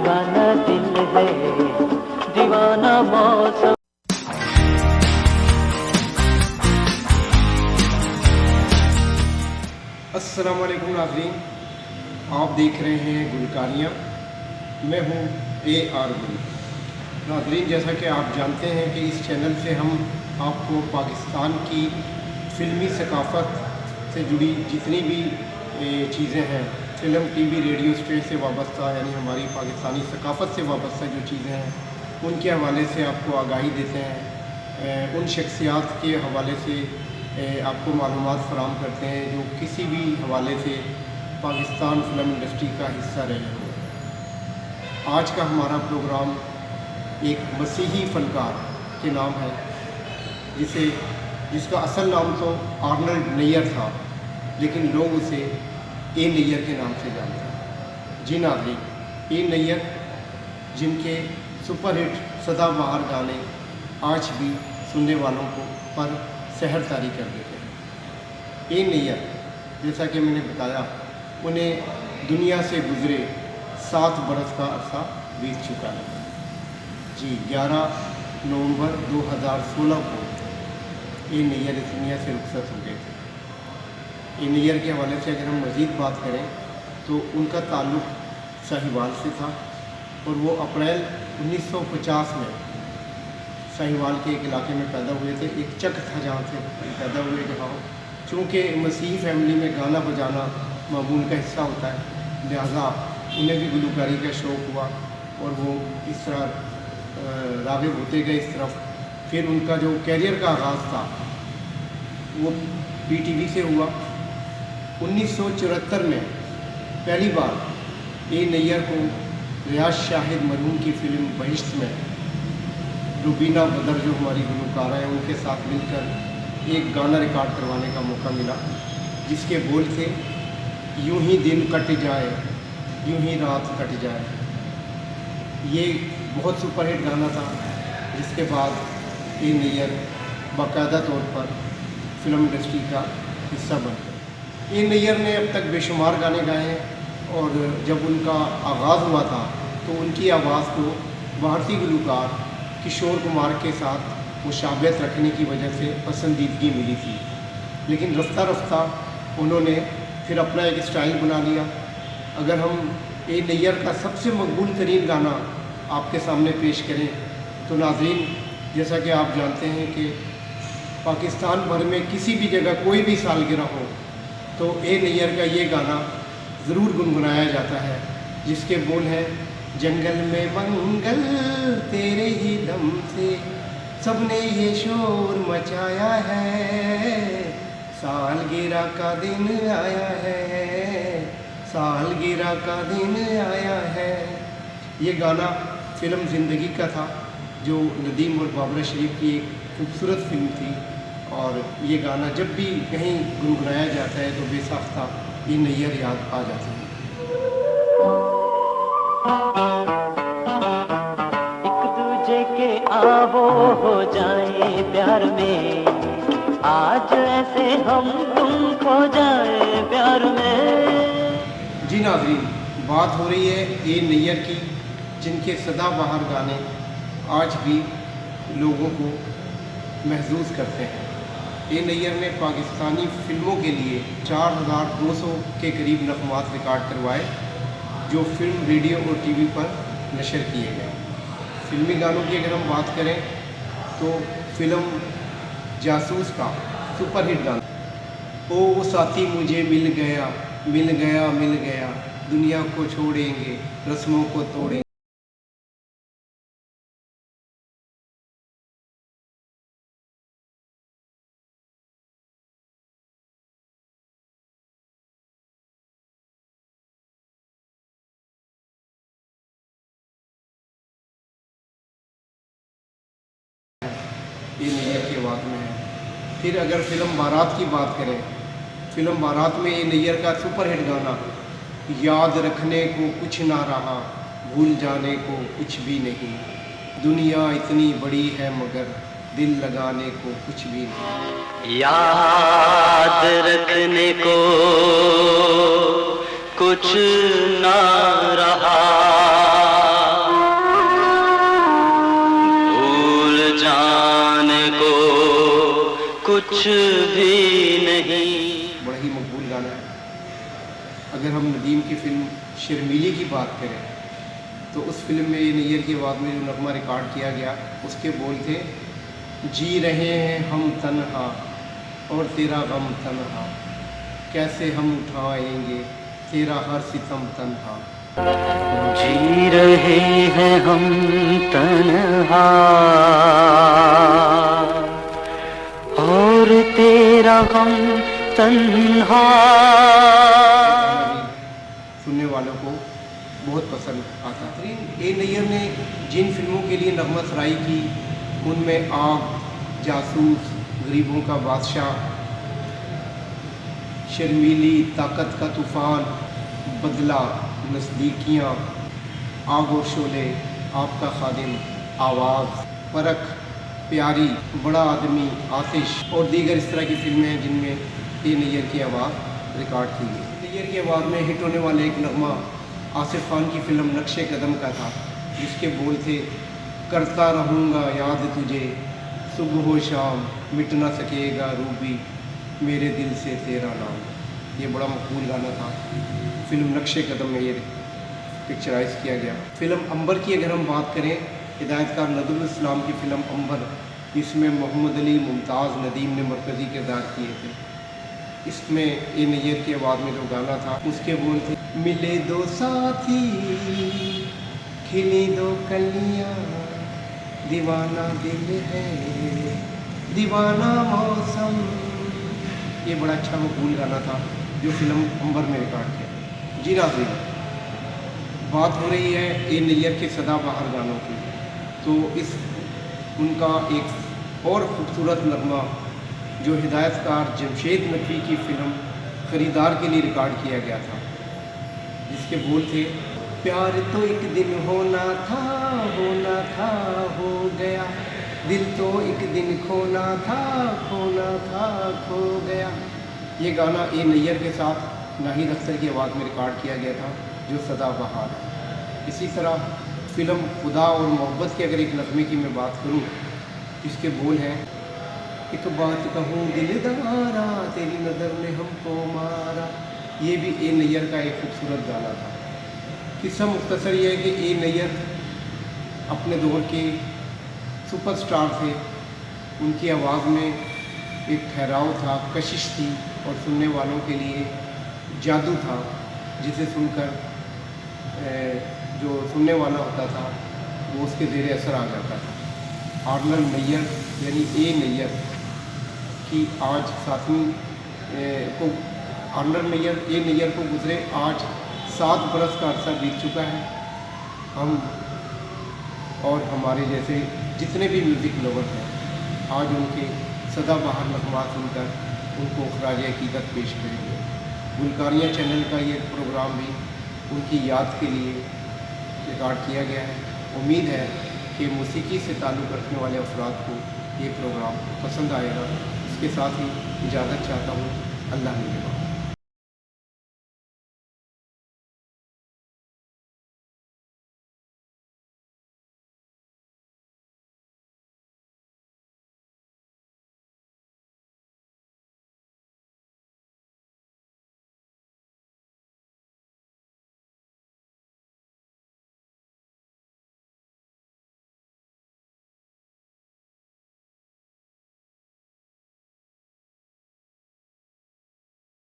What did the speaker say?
दीवाना दिल है, दीवाना मौसम। अस्सलाम वालेकुम नाज़रीन, आप देख रहे हैं गुलकारियाँ। मैं हूँ AR गुल। नाज़रीन, जैसा कि आप जानते हैं कि इस चैनल से हम आपको पाकिस्तान की फ़िल्मी सकाफ़त से जुड़ी जितनी भी चीज़ें हैं, फ़िल्म, टीवी, रेडियो स्टेज से वाबस्ता, यानी हमारी पाकिस्तानी सकाफ़त से वाबस्ता जो चीज़ें हैं, उनके हवाले से आपको आगाही देते हैं। उन शख्सियात के हवाले से आपको मालूमात फ़राहम करते हैं जो किसी भी हवाले से पाकिस्तान फ़िल्म इंडस्ट्री का हिस्सा रहे हों। आज का हमारा प्रोग्राम एक मसीही फ़नकार के नाम है, जिसका असल नाम तो आर्नल्ड नैयर था, लेकिन लोग उसे ए नैयर के नाम से जानते हैं। जी नाज़रीन, ए नैयर, जिनके सुपरहिट सदाबहार गाने आज भी सुनने वालों को पर सहर तारी कर देते हैं। ए नैयर, जैसा कि मैंने बताया, उन्हें दुनिया से गुज़रे 7 बरस का अरसा बीत चुका है। जी, 11 नवंबर 2016 को ए नैयर इस दुनिया से रुखसत हो गए थे। ए नैयर के हवाले से अगर हम मज़ीद बात करें तो उनका ताल्लुक़ साहिवाल से था और वो अप्रैल 1950 में साहिवाल के एक इलाके में पैदा हुए थे। एक चक था जहाँ से पैदा हुए, जहाँ चूँकि मसीही फैमिली में गाना बजाना मामूल का हिस्सा होता है, लिहाजा उन्हें भी गुलकारी का शौक़ हुआ और वो इस तरह राग़िब होते गए इस तरफ। फिर उनका जो कैरियर का आगाज़ था वो PTV से हुआ। 1974 में पहली बार ए नैयर को रियाज शाहिद मरहूम की फ़िल्म बहिश्त में रुबीना बदर, जो हमारी गुलकारा है, उनके साथ मिलकर एक गाना रिकॉर्ड करवाने का मौका मिला, जिसके बोल थे, यूं ही दिन कट जाए, यूं ही रात कट जाए। ये बहुत सुपरहिट गाना था, जिसके बाद ए नैयर बाकायदा तौर पर फ़िल्म इंडस्ट्री का हिस्सा बन गए। ए नैयर ने अब तक बेशुमार गाने गाए हैं और जब उनका आगाज़ हुआ था तो उनकी आवाज़ को भारतीय गुलकार किशोर कुमार के साथ मुशाबहत रखने की वजह से पसंदीदगी मिली थी, लेकिन रफ्ता रफ्ता उन्होंने फिर अपना एक स्टाइल बना लिया। अगर हम ए नैयर का सबसे मकबूल तरीन गाना आपके सामने पेश करें तो नाज़रीन, जैसा कि आप जानते हैं कि पाकिस्तान भर में किसी भी जगह कोई भी सालगिरह हो तो ए नैयर का ये गाना ज़रूर गुनगुनाया जाता है, जिसके बोल हैं, जंगल में मंगल तेरे ही दम से सबने ये शोर मचाया है, सालगिरह का दिन आया है, सालगिरह का दिन आया है। ये गाना फ़िल्म ज़िंदगी का था, जो नदीम और बाबरा शरीफ की एक खूबसूरत फिल्म थी, और ये गाना जब भी कहीं गुनगुनाया जाता है तो बेसाख्ता ए नैयर याद आ जाती है। आवो हो जाए प्यार में, आज ऐसे हम तुम खो जाए प्यार में। जी नाज़रीन, बात हो रही है ए नैयर की, जिनके सदाबहार गाने आज भी लोगों को महसूस करते हैं। ए नैयर ने पाकिस्तानी फ़िल्मों के लिए 4200 के करीब नग़मात रिकॉर्ड करवाए, जो फ़िल्म, रेडियो और TV पर नशर किए गए। फ़िल्मी गानों की अगर हम बात करें तो फ़िल्म जासूस का सुपरहिट गाना, ओ साथी मुझे मिल गया, मिल गया, मिल गया, दुनिया को छोड़ेंगे, रस्मों को तोड़ेंगे। ए नैयर की आवाज़ में है। फिर अगर फ़िल्म बारात की बात करें, फ़िल्म बारात में ए नैयर का सुपरहिट गाना, याद रखने को कुछ ना रहा, भूल जाने को कुछ भी नहीं, दुनिया इतनी बड़ी है मगर दिल लगाने को कुछ भी नहीं। याद रखने को कुछ ना रहा, कुछ भी नहीं। बड़ा ही मकबूल गाना है। अगर हम नदीम की फ़िल्म शर्मीली की बात करें तो उस फिल्म में ये नैयर की आवाज़ में जो नगमा रिकॉर्ड किया गया उसके बोल थे, जी रहे हैं हम तन्हा और तेरा गम तन्हा, कैसे हम उठाएंगे तेरा हर सितम तन्हा। जी रहे हैं हम तन्हा और तेरा गम तन्हा। सुनने वालों को बहुत पसंद आता। ए नैयर ने जिन फिल्मों के लिए नगमा सराई की उनमें आग, जासूस, गरीबों का बादशाह, शर्मीली, ताकत का तूफ़ान, बदला, नज़दीकियाँ, आग और शोले, आपका खादिम, आवाज़, परख, प्यारी, बड़ा आदमी, आतिश और दीगर इस तरह की फिल्में हैं जिनमें ए नैयर की आवाज़ रिकॉर्ड की गई। नैयर की आवाज़ में हिट होने वाले एक नगमा आसिफ खान की फ़िल्म नक्शे कदम का था, जिसके बोल थे, करता रहूँगा याद तुझे सुबह हो शाम, मिट ना सकेगा रूबी मेरे दिल से तेरा नाम। ये बड़ा मकबूल गाना था। फ़िल्म नक्शे कदम में ये पिक्चराइज़ किया गया। फ़िल्म अंबर की अगर हम बात करें, हिदायतकार नदरुल इस्लाम की फ़िल्म अंबर, इसमें मोहम्मद अली, मुमताज़, नदीम ने मरकज़ी किरदार किए थे। इसमें ए नैयर की आवाज़ में जो गाना था उसके बोल थे, मिले दो साथी खिली दो कलियाँ, दीवाना दिल है दीवाना मौसम। ये बड़ा अच्छा मकबूल गाना था जो फिल्म अंबर में रिकॉर्ड किया। जी नाज़रीन, बात हो रही है ए नैयर के सदाबहार गानों की, तो इस उनका एक और ख़ूबसूरत नगमा जो हिदायतकार जमशेद नकवी की फ़िल्म ख़रीदार के लिए रिकॉर्ड किया गया था, जिसके बोल थे, प्यार तो एक दिन होना था हो गया, दिल तो एक दिन खोना था खो गया। ये गाना ए नैयर के साथ नाहिद अख्तर की आवाज़ में रिकॉर्ड किया गया था जो सदाबहार है। इसी तरह फ़िल्म खुदा और मोहब्बत के अगर एक नगमे की मैं बात करूँ, इसके बोल हैं, एक बात कहूँ दिलदारा तेरी नज़र ने हमको मारा। ये भी ए नैयर का एक खूबसूरत गाना था। किस्सा मुख्तसर ये है कि ए नैयर अपने दौर के सुपरस्टार थे। उनकी आवाज़ में एक ठहराव था, कशिश थी और सुनने वालों के लिए जादू था, जिसे सुनकर जो सुनने वाला होता था वो उसके ज़ेरे असर आ जाता था। आर्नल्ड नैयर यानी ए नैयर की आज सातवीं को आर्नल्ड नैयर ए नैयर को गुज़रे आज 7 बरस का अरसा बीत चुका है। हम और हमारे जैसे जितने भी म्यूज़िक लवर हैं आज उनके सदाबहार नगमात सुनकर उनको खराज अक़ीदत पेश करेंगे। गुलकारियाँ चैनल का ये प्रोग्राम भी उनकी याद के लिए रिकॉर्ड किया गया है। उम्मीद है कि मौसीकी से ताल्लुक़ रखने वाले अफराद को ये प्रोग्राम पसंद आएगा। इसके साथ ही इजाज़त चाहता हूँ। अल्लाह निगहबान।